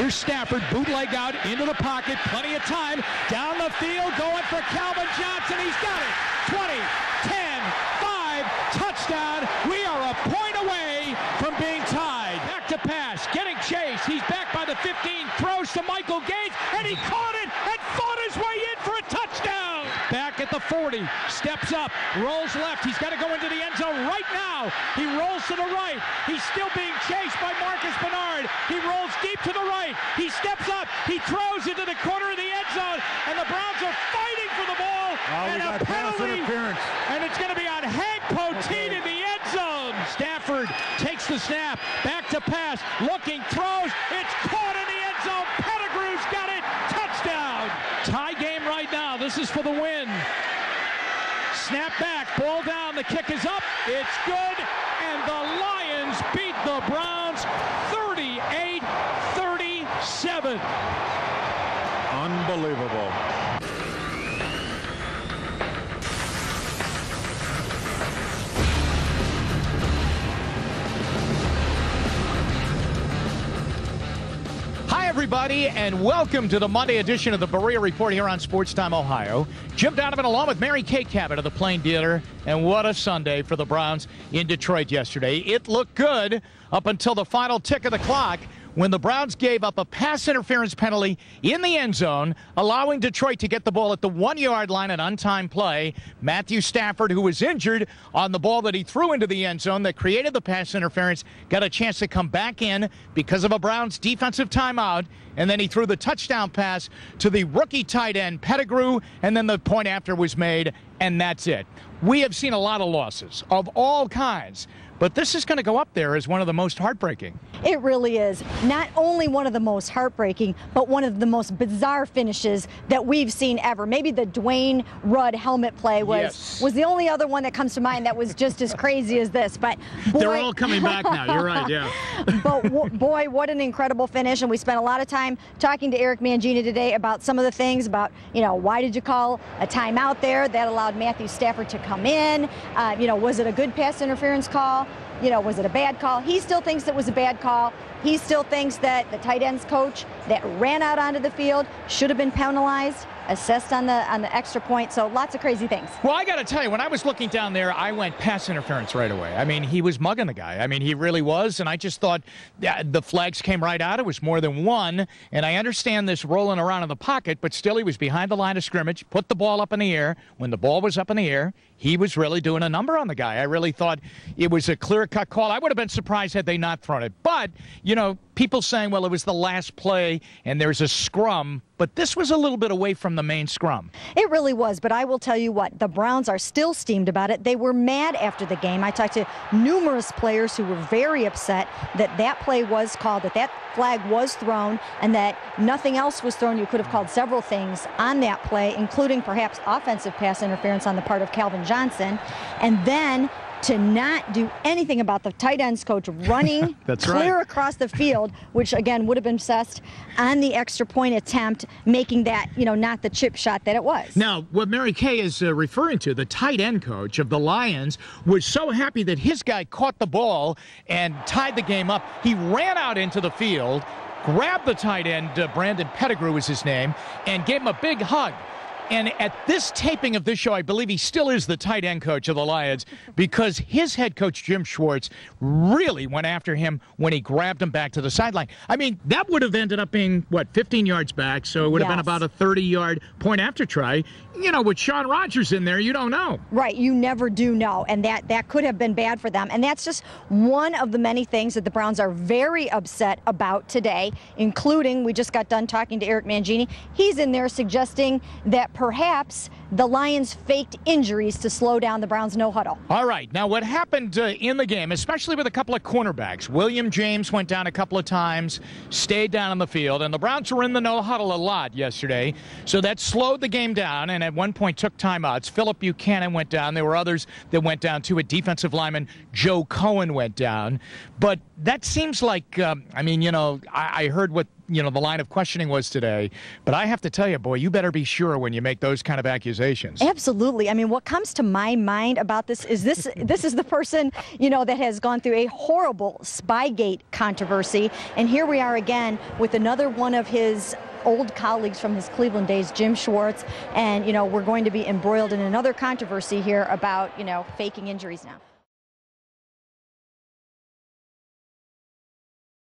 Here's Stafford, bootleg out into the pocket, plenty of time, down the field, going for Calvin Johnson. He's got it. 20, 10, 5, touchdown. We are a point away from being tied. Back to pass, getting chased. He's back by the 15, throws to Michael Gates, and he caught it and fought his way in for a touchdown. Back at the 40, steps up, rolls left. He's got to go into the end zone right now. He rolls to the right. He's still being chased by Marcus Bernard. He rolls deep to the right. He steps up. He throws into the corner of the end zone, and the Browns are fighting for the ball. And a penalty, and it's going to be on Hank Poteet in the end zone. Stafford takes the snap, back to pass, looking, throws. It's caught in the end zone. Pettigrew's got it. Touchdown. Tie game right now. This is for the win. Snap back, ball down, the kick is up, it's good, and the Lions beat the Browns 38-37. Unbelievable. Hi, everybody, and welcome to the Monday edition of the Berea Report here on SportsTime Ohio. Jim Donovan along with Mary Kay Cabot of the Plain Dealer, and what a Sunday for the Browns in Detroit yesterday. It looked good up until the final tick of the clock when the Browns gave up a pass interference penalty in the end zone, allowing Detroit to get the ball at the 1-yard line, an untimed play. Matthew Stafford, who was injured on the ball that he threw into the end zone that created the pass interference, got a chance to come back in because of a Browns defensive timeout, and then he threw the touchdown pass to the rookie tight end Pettigrew, and then the point after was made, and that's it. We have seen a lot of losses of all kinds, but this is going to go up there as one of the most heartbreaking. It really is. Not only one of the most heartbreaking, but one of the most bizarre finishes that we've seen ever. Maybe the Dwayne Rudd helmet play was the only other one that comes to mind that was just as crazy as this. But boy, they're all coming back now. You're right, yeah. But boy, what an incredible finish. And we spent a lot of time talking to Eric Mangini today about some of the things about, why did you call a timeout there? That allowed Matthew Stafford to come in. Was it a good pass interference call? Was it a bad call? He still thinks it was a bad call. He still thinks that the tight ends coach that ran out onto the field should have been penalized, assessed on the extra point. So lots of crazy things. Well, I got to tell you, when I was looking down there, I went pass interference right away. I mean, he was mugging the guy. I mean, he really was. And I just thought the flags came right out. It was more than one. And I understand this rolling around in the pocket, but still he was behind the line of scrimmage, put the ball up in the air. When the ball was up in the air, he was really doing a number on the guy. I really thought it was a clear-cut call. I would have been surprised had they not thrown it. But, people saying, well, it was the last play and there's a scrum, but this was a little bit away from the main scrum. It really was, but I will tell you what, the Browns are still steamed about it. They were mad after the game. I talked to numerous players who were very upset that play was called, that flag was thrown, and that nothing else was thrown. You could have called several things on that play, including perhaps offensive pass interference on the part of Calvin Johnson, and then to not do anything about the tight ends coach running clear across the field, which again would have been assessed on the extra point attempt, making that, not the chip shot that it was. Now, what Mary Kay is referring to, the tight end coach of the Lions was so happy that his guy caught the ball and tied the game up. He ran out into the field, grabbed the tight end, Brandon Pettigrew was his name, and gave him a big hug. And at this taping of this show, I believe he still is the tight end coach of the Lions, because his head coach, Jim Schwartz, really went after him when he grabbed him back to the sideline. I mean, that would have ended up being, 15 yards back, so it would have been about a 30-yard point after try. With Sean Rogers in there, you don't know. Right, you never do know, and that could have been bad for them. And that's just one of the many things that the Browns are very upset about today, including, we just got done talking to Eric Mangini. He's in there suggesting that perhaps the Lions faked injuries to slow down the Browns' no-huddle. All right, now what happened in the game, especially with a couple of cornerbacks, William James went down a couple of times, stayed down on the field, and the Browns were in the no-huddle a lot yesterday, so that slowed the game down, and at one point took timeouts. Philip Buchanan went down. There were others that went down too. A defensive lineman, Joe Cohen, went down. But that seems like, I heard what the line of questioning was today. But I have to tell you, boy, you better be sure when you make those kind of accusations. Absolutely. I mean, what comes to my mind about this is this is the person, that has gone through a horrible Spygate controversy. And here we are again with another one of his old colleagues from his Cleveland days, Jim Schwartz. And, we're going to be embroiled in another controversy here about, faking injuries now.